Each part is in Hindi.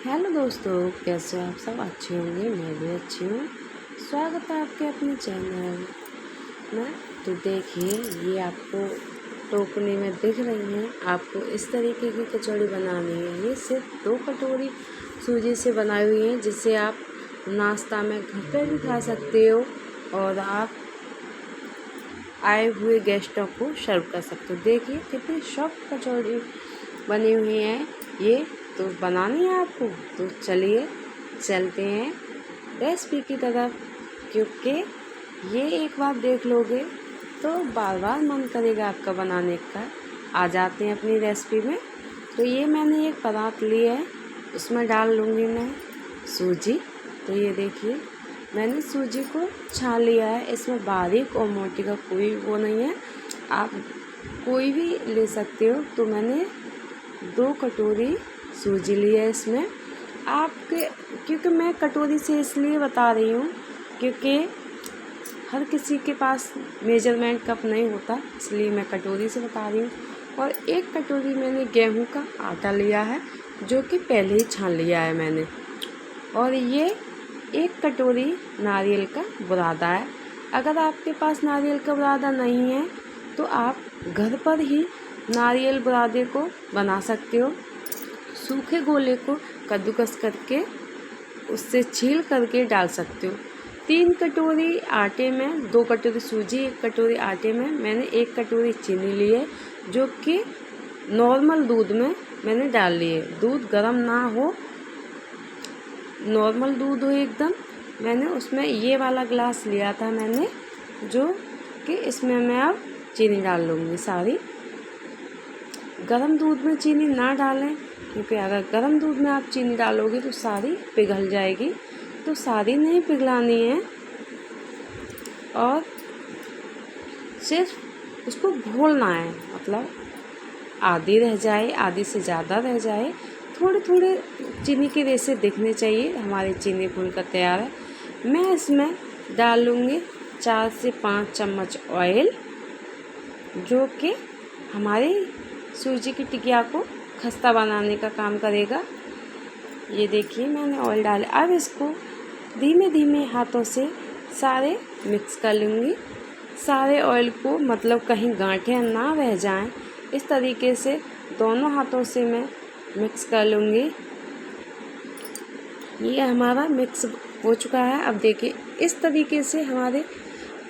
हेलो दोस्तों, कैसे हो आप सब? अच्छे होंगे, मैं भी अच्छी हूँ। स्वागत है आपके अपने चैनल में। तो देखिए, ये आपको टोकरी में दिख रही है। आपको इस तरीके की कचौड़ी बनानी है। ये सिर्फ 2 कटोरी सूजी से बनाई हुई है, जिसे आप नाश्ता में घर पे भी खा सकते हो और आप आए हुए गेस्टों को सर्व कर सकते हो। देखिए कितनी सॉफ्ट कचौड़ी बनी हुई है। ये तो बनानी है आपको, तो चलिए चलते हैं रेसिपी की तरफ, क्योंकि ये एक बार देख लोगे तो बार बार मन करेगा आपका बनाने का। आ जाते हैं अपनी रेसिपी में। तो ये मैंने एक परात लिया है, उसमें डाल लूँगी मैं सूजी। तो ये देखिए, मैंने सूजी को छान लिया है। इसमें बारीक और मोटी का कोई वो नहीं है, आप कोई भी ले सकते हो। तो मैंने 2 कटोरी सूजी ली है। इसमें आपके, क्योंकि मैं कटोरी से इसलिए बता रही हूँ क्योंकि हर किसी के पास मेजरमेंट कप नहीं होता, इसलिए मैं कटोरी से बता रही हूँ। और 1 कटोरी मैंने गेहूं का आटा लिया है, जो कि पहले ही छान लिया है मैंने। और ये 1 कटोरी नारियल का बुरादा है। अगर आपके पास नारियल का बुरादा नहीं है तो आप घर पर ही नारियल बुरादे को बना सकते हो। सूखे गोले को कद्दूकस करके उससे छील करके डाल सकते हो। 3 कटोरी आटे में 2 कटोरी सूजी, 1 कटोरी आटे में मैंने 1 कटोरी चीनी ली है, जो कि नॉर्मल दूध में मैंने डाल ली है। दूध गर्म ना हो, नॉर्मल दूध हो एकदम। मैंने उसमें ये वाला ग्लास लिया था मैंने, जो कि इसमें मैं अब चीनी डाल लूँगी सारी। गर्म दूध में चीनी ना डालें, क्योंकि अगर गर्म दूध में आप चीनी डालोगे तो सारी पिघल जाएगी। तो सारी नहीं पिघलानी है, और सिर्फ उसको घोलना है। मतलब आधी रह जाए, आधी से ज़्यादा रह जाए, थोड़े थोड़े चीनी के रेसे दिखने चाहिए। हमारी चीनी घुल कर तैयार है। मैं इसमें डाल लूँगी 4 से 5 चम्मच ऑयल, जो कि हमारी सूजी की टिकिया को खस्ता बनाने का काम करेगा। ये देखिए, मैंने ऑयल डाला। अब इसको धीमे धीमे हाथों से सारे मिक्स कर लूँगी। सारे ऑयल को, मतलब कहीं गांठें ना रह जाएं, इस तरीके से दोनों हाथों से मैं मिक्स कर लूँगी। ये हमारा मिक्स हो चुका है। अब देखिए, इस तरीके से हमारे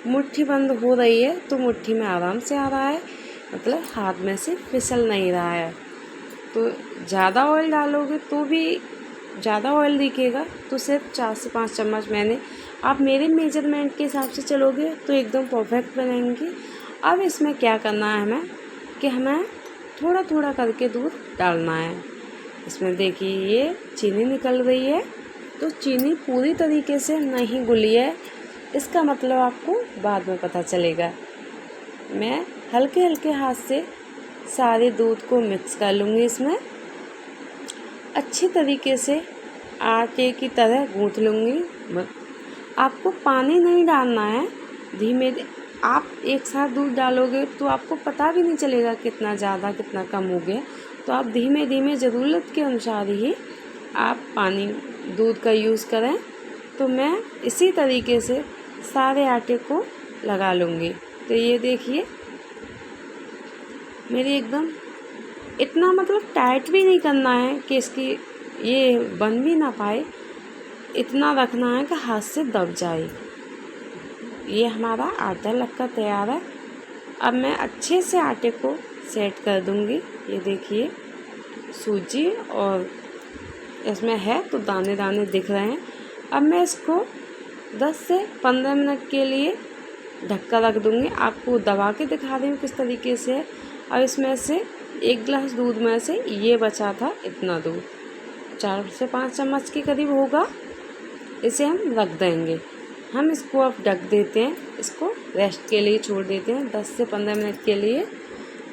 मुट्ठी बंद हो रही है, तो मुट्ठी में आराम से आ रहा है, मतलब हाथ में से फिसल नहीं रहा है। तो ज़्यादा ऑयल डालोगे तो भी ज़्यादा ऑयल दिखेगा। तो सिर्फ 4 से 5 चम्मच मैंने, आप मेरे मेजरमेंट के हिसाब से चलोगे तो एकदम परफेक्ट बनेंगे। अब इसमें क्या करना है हमें, कि हमें थोड़ा थोड़ा करके दूध डालना है। इसमें देखिए, ये चीनी निकल रही है, तो चीनी पूरी तरीके से नहीं घुली है, इसका मतलब आपको बाद में पता चलेगा। मैं हल्के हल्के हाथ से सारे दूध को मिक्स कर लूँगी। इसमें अच्छी तरीके से आटे की तरह गूँथ लूँगी। आपको पानी नहीं डालना है। धीमे, आप एक साथ दूध डालोगे तो आपको पता भी नहीं चलेगा कितना ज़्यादा कितना कम हो गया। तो आप धीमे धीमे ज़रूरत के अनुसार ही आप पानी दूध का यूज़ करें। तो मैं इसी तरीके से सारे आटे को लगा लूँगी। तो ये देखिए, मेरी एकदम, इतना मतलब टाइट भी नहीं करना है कि इसकी ये बन भी ना पाए, इतना रखना है कि हाथ से दब जाए। ये हमारा आटा लगकर तैयार है। अब मैं अच्छे से आटे को सेट कर दूंगी। ये देखिए, सूजी और इसमें है तो दाने दाने दिख रहे हैं। अब मैं इसको 10 से 15 मिनट के लिए ढक कर रख दूँगी। आपको दबा के दिखा रही हूँ किस तरीके से है। अब इसमें से 1 गिलास दूध में से ये बचा था, इतना दूध 4 से 5 चम्मच के करीब होगा। इसे हम रख देंगे। हम इसको अब ढक देते हैं, इसको रेस्ट के लिए छोड़ देते हैं 10 से 15 मिनट के लिए।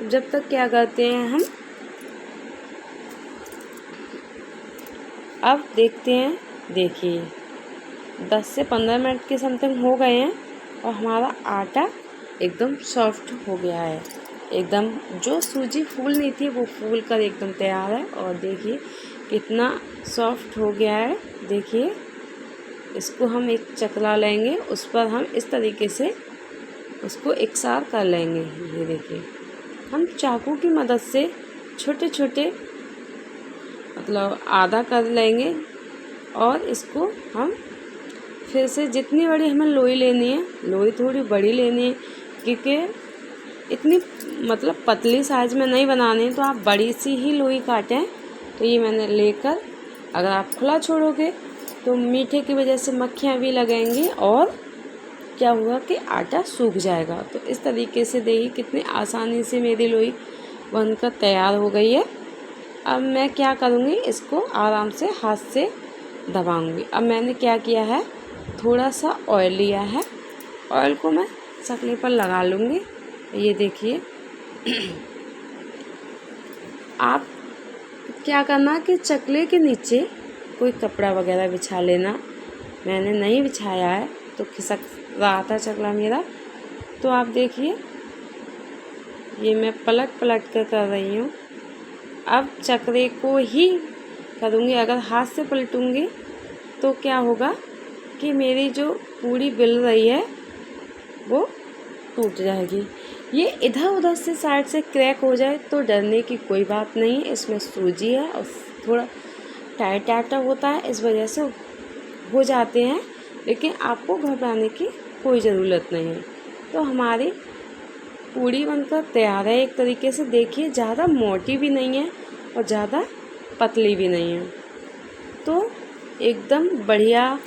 जब तक क्या करते हैं हम, अब देखते हैं। देखिए, 10 से 15 मिनट के समथिंग हो गए हैं और हमारा आटा एकदम सॉफ्ट हो गया है। एकदम जो सूजी फूल नहीं थी वो फूल कर एकदम तैयार है। और देखिए, कितना सॉफ्ट हो गया है। देखिए, इसको हम एक चकला लेंगे, उस पर हम इस तरीके से उसको एकसार कर लेंगे। ये देखिए, हम चाकू की मदद से छोटे छोटे मतलब आधा कर लेंगे और इसको हम फिर से जितनी बड़ी हमें लोई लेनी है, लोई थोड़ी बड़ी लेनी है, क्योंकि इतनी मतलब पतली साइज में नहीं बनानी, तो आप बड़ी सी ही लोई काटें। तो ये मैंने लेकर, अगर आप खुला छोड़ोगे तो मीठे की वजह से मक्खियाँ भी लगेंगी और क्या हुआ कि आटा सूख जाएगा। तो इस तरीके से देखिए कितनी आसानी से मेरी लोई बनकर तैयार हो गई है। अब मैं क्या करूँगी, इसको आराम से हाथ से दबाऊँगी। अब मैंने क्या किया है, थोड़ा सा ऑयल लिया है, ऑयल को मैं चकले पर लगा लूँगी। ये देखिए, आप क्या करना कि चकले के नीचे कोई कपड़ा वगैरह बिछा लेना। मैंने नहीं बिछाया है तो खिसक रहा था चकला मेरा। तो आप देखिए, ये मैं पलट पलट कर रही हूँ। अब चकले को ही करूँगी, अगर हाथ से पलटूँगी तो क्या होगा कि मेरी जो पूरी बिल रही है वो टूट जाएगी। ये इधर उधर से साइड से क्रैक हो जाए तो डरने की कोई बात नहीं है, इसमें सूजी है और थोड़ा टाइट आटा होता है, इस वजह से हो जाते हैं, लेकिन आपको घबराने की कोई ज़रूरत नहीं है। तो हमारी पूड़ी बनकर तैयार है एक तरीके से। देखिए, ज़्यादा मोटी भी नहीं है और ज़्यादा पतली भी नहीं है, तो एकदम बढ़िया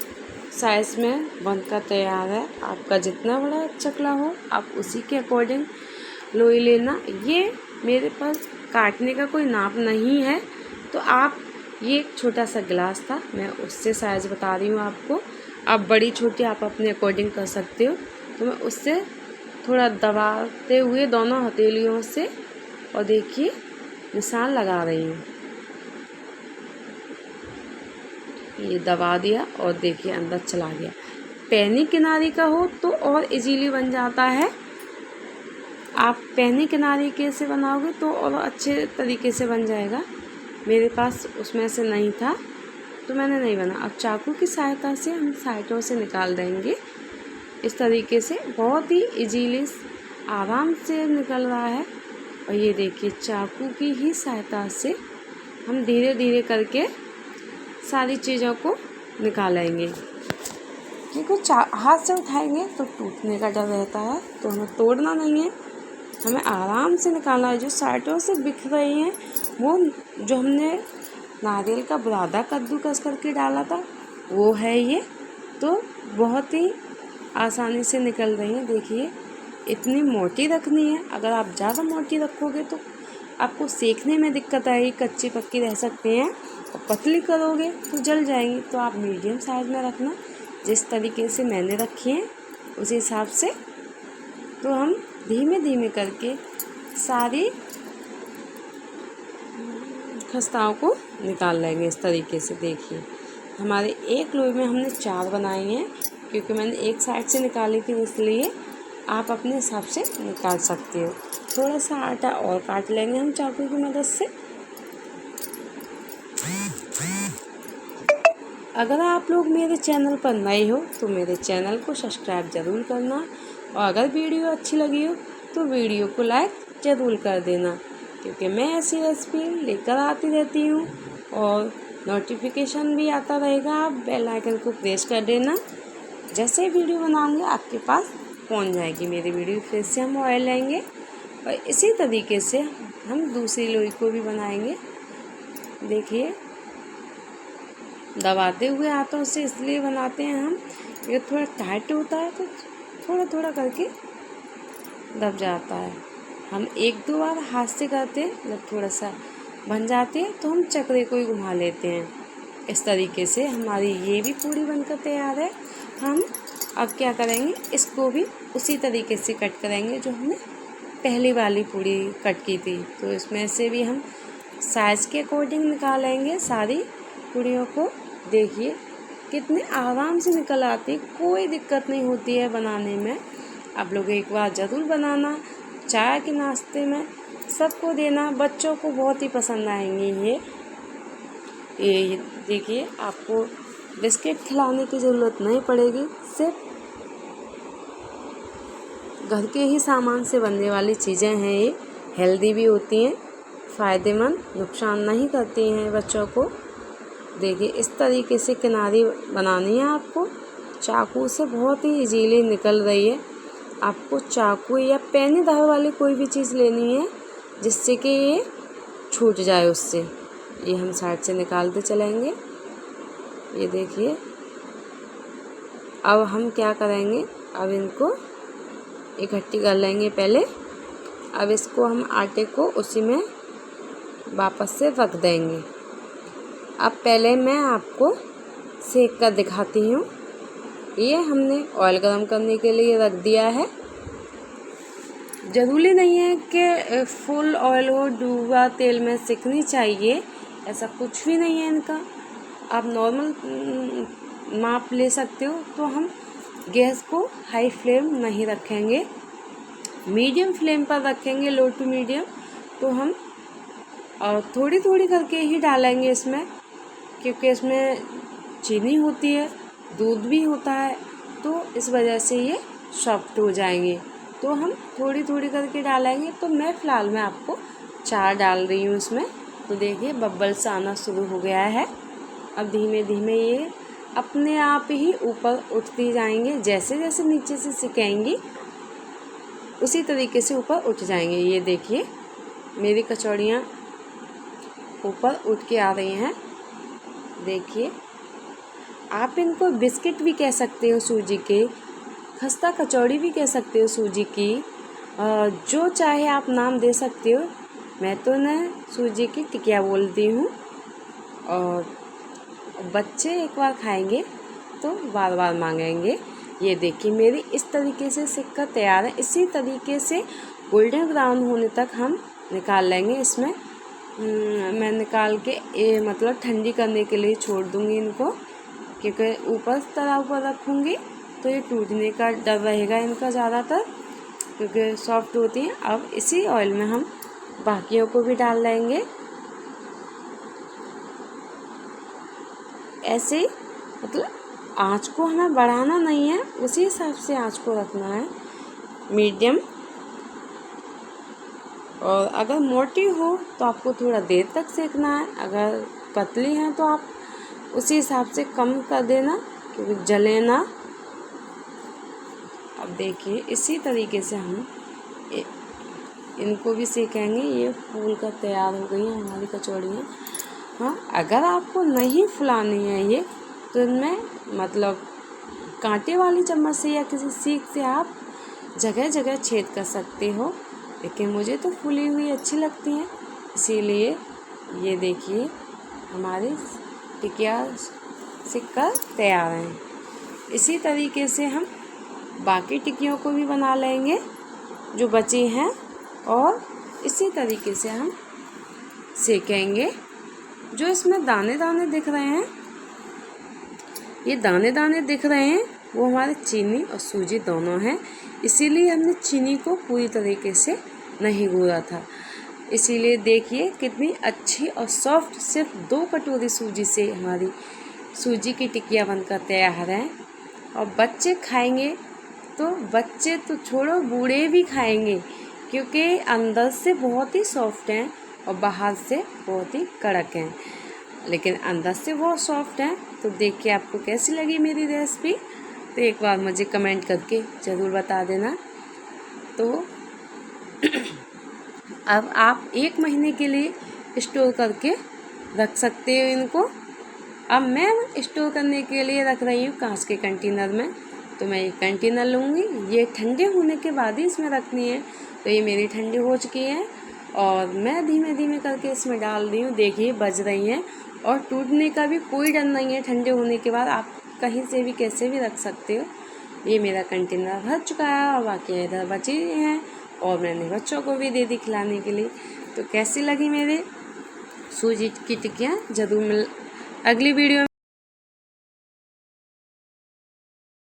साइज़ में बनकर तैयार है। आपका जितना बड़ा चकला हो आप उसी के अकॉर्डिंग लोई लेना। ये मेरे पास काटने का कोई नाप नहीं है, तो आप ये एक छोटा सा गिलास था, मैं उससे साइज़ बता रही हूँ आपको। आप बड़ी छोटी आप अपने अकॉर्डिंग कर सकते हो। तो मैं उससे थोड़ा दबाते हुए दोनों हथेलियों से, और देखिए निशान लगा रही हूँ। ये दबा दिया और देखिए अंदर चला गया। पैनी किनारी का हो तो और इजीली बन जाता है। आप पैनी किनारी के से बनाओगे तो और अच्छे तरीके से बन जाएगा। मेरे पास उसमें से नहीं था तो मैंने नहीं बना। अब चाकू की सहायता से हम साइडों से निकाल देंगे। इस तरीके से बहुत ही इजीली आराम से निकल रहा है। और ये देखिए, चाकू की ही सहायता से हम धीरे धीरे करके सारी चीज़ों को निकालेंगे, क्योंकि हाथ से उठाएंगे तो टूटने का डर रहता है। तो हमें तोड़ना नहीं है, हमें आराम से निकालना है। जो साइडों से बिख रही हैं वो जो हमने नारियल का बुरादा कद्दूकस करके डाला था वो है ये। तो बहुत ही आसानी से निकल रही है। देखिए, इतनी मोटी रखनी है, अगर आप ज़्यादा मोटी रखोगे तो आपको सेकने में दिक्कत आएगी, कच्ची पक्की रह सकते हैं, और पतली करोगे तो जल जाएंगी। तो आप मीडियम साइज़ में रखना, जिस तरीके से मैंने रखी है उस हिसाब से। तो हम धीमे धीमे करके सारी खस्ताओं को निकाल लेंगे इस तरीके से। देखिए, हमारे एक लोई में हमने 4 बनाई हैं, क्योंकि मैंने एक साइड से निकाली थी, इसलिए आप अपने हिसाब से निकाल सकते हो। थोड़ा सा आटा और काट लेंगे हम चाकू की मदद से। अगर आप लोग मेरे चैनल पर नए हो तो मेरे चैनल को सब्सक्राइब ज़रूर करना, और अगर वीडियो अच्छी लगी हो तो वीडियो को लाइक ज़रूर कर देना, क्योंकि मैं ऐसी रेसिपी लेकर आती रहती हूँ और नोटिफिकेशन भी आता रहेगा। आप बेल आइकन को प्रेस कर देना, जैसे वीडियो बनाऊँगी आपके पास पहुँच जाएगी मेरी वीडियो। फिर से हम ऑयल लेंगे और इसी तरीके से हम दूसरी लोई को भी बनाएंगे। देखिए, दबाते हुए हाथों से इसलिए बनाते हैं हम, ये थोड़ा टाइट होता है तो थोड़ा थोड़ा करके दब जाता है। हम 1-2 बार हाथ से करते हैं, जब थोड़ा सा बन जाते हैं तो हम चक्रे को ही घुमा लेते हैं। इस तरीके से हमारी ये भी पूड़ी बनकर तैयार है। हम अब क्या करेंगे, इसको भी उसी तरीके से कट करेंगे जो हमने पहली वाली पूड़ी कट की थी। तो इसमें से भी हम साइज़ के अकॉर्डिंग निकालेंगे सारी पूड़ियों को। देखिए कितने आराम से निकल आती है, कोई दिक्कत नहीं होती है बनाने में। आप लोग एक बार ज़रूर बनाना, चाय के नाश्ते में सबको देना, बच्चों को बहुत ही पसंद आएंगी ये। ये देखिए, आपको बिस्किट खिलाने की ज़रूरत नहीं पड़ेगी। सिर्फ घर के ही सामान से बनने वाली चीज़ें हैं। ये हेल्दी भी होती हैं, फ़ायदेमंद, नुकसान नहीं करती हैं बच्चों को। देखिए, इस तरीके से किनारी बनानी है आपको। चाकू से बहुत ही इजीली निकल रही है। आपको चाकू या पैनी धार वाली कोई भी चीज़ लेनी है जिससे कि ये छूट जाए उससे। ये हम साइड से निकालते चलेंगे। ये देखिए, अब हम क्या करेंगे, अब इनको इकट्ठी कर लेंगे पहले। अब इसको हम आटे को उसी में वापस से रख देंगे। अब पहले मैं आपको सेक कर दिखाती हूँ। ये हमने ऑयल गरम करने के लिए रख दिया है। ज़रूरी नहीं है कि फुल ऑयल हो, डूबा तेल में सेकनी चाहिए, ऐसा कुछ भी नहीं है इनका। आप नॉर्मल माप ले सकते हो। तो हम गैस को हाई फ्लेम नहीं रखेंगे, मीडियम फ्लेम पर रखेंगे, लो टू मीडियम। तो हम और थोड़ी थोड़ी करके ही डालेंगे इसमें, क्योंकि इसमें चीनी होती है, दूध भी होता है, तो इस वजह से ये सॉफ्ट हो जाएंगे। तो हम थोड़ी थोड़ी करके डालेंगे। तो मैं फ़िलहाल मैं आपको 4 डाल रही हूँ इसमें। तो देखिए, बबल्स आना शुरू हो गया है। अब धीमे धीमे ये अपने आप ही ऊपर उठती जाएंगे। जैसे जैसे नीचे से सिकेंगी उसी तरीके से ऊपर उठ जाएंगे। ये देखिए, मेरी कचौड़ियाँ ऊपर उठ के आ रही हैं। देखिए, आप इनको बिस्किट भी कह सकते हो सूजी के, खस्ता कचौड़ी भी कह सकते हो सूजी की, जो चाहे आप नाम दे सकते हो। मैं तो ना सूजी की टिकिया बोलती हूँ। और बच्चे एक बार खाएंगे तो बार बार मांगेंगे। ये देखिए, मेरी इस तरीके से सिक्का तैयार है। इसी तरीके से गोल्डन ब्राउन होने तक हम निकाल लेंगे। इसमें मैं निकाल के मतलब ठंडी करने के लिए छोड़ दूँगी इनको, क्योंकि ऊपर तवा पर रखूँगी तो ये टूटने का डर रहेगा इनका ज़्यादातर, क्योंकि सॉफ्ट होती हैं। अब इसी ऑयल में हम बाकियों को भी डाल लेंगे। ऐसे मतलब आँच को हमें बढ़ाना नहीं है, उसी हिसाब से आँच को रखना है, मीडियम। और अगर मोटी हो तो आपको थोड़ा देर तक सेकना है, अगर पतली है तो आप उसी हिसाब से कम कर देना, क्योंकि जले ना। अब देखिए, इसी तरीके से हम इनको भी सेकेंगे। ये फूल कर तैयार हो गई हैं हमारी कचौड़ियाँ। हाँ, अगर आपको नहीं फुलानी है ये, तो इनमें मतलब कांटे वाली चम्मच से या किसी सीख से आप जगह जगह छेद कर सकते हो, लेकिन मुझे तो फूली हुई अच्छी लगती हैं, इसीलिए। ये देखिए, हमारे टिकिया सिक्का तैयार हैं। इसी तरीके से हम बाकी टिकियों को भी बना लेंगे जो बची हैं, और इसी तरीके से हम सेकेंगे। जो इसमें दाने दाने दिख रहे हैं, ये दाने दाने दिख रहे हैं, वो हमारे चीनी और सूजी दोनों हैं। इसीलिए हमने चीनी को पूरी तरीके से नहीं गूँधा था। इसीलिए देखिए कितनी अच्छी और सॉफ्ट, सिर्फ 2 कटोरी सूजी से हमारी सूजी की टिकिया बनकर तैयार है। और बच्चे खाएंगे तो बच्चे तो छोड़ो, बूढ़े भी खाएंगे, क्योंकि अंदर से बहुत ही सॉफ्ट हैं और बाहर से बहुत ही कड़क हैं, लेकिन अंदर से बहुत सॉफ्ट हैं। तो देख के आपको कैसी लगी मेरी रेसिपी, तो एक बार मुझे कमेंट करके ज़रूर बता देना। तो अब आप 1 महीने के लिए स्टोर करके रख सकते हो इनको। अब मैं स्टोर करने के लिए रख रही हूँ कांच के कंटेनर में। तो मैं एक कंटेनर लूँगी, ये ठंडे होने के बाद ही इसमें रखनी है। तो ये मेरी ठंडी हो चुकी है और मैं धीमे धीमे करके इसमें डाल रही हूँ। देखिए, बज रही हैं और टूटने का भी कोई डर नहीं है। ठंडे होने के बाद आप कहीं से भी कैसे भी रख सकते हो। ये मेरा कंटेनर भर चुका है और बाकी इधर बची हैं, और मैंने बच्चों को भी दे दी खिलाने के लिए। तो कैसी लगी मेरे सूजी की टिक्कियाँ, ज़रूर मिल अगली वीडियो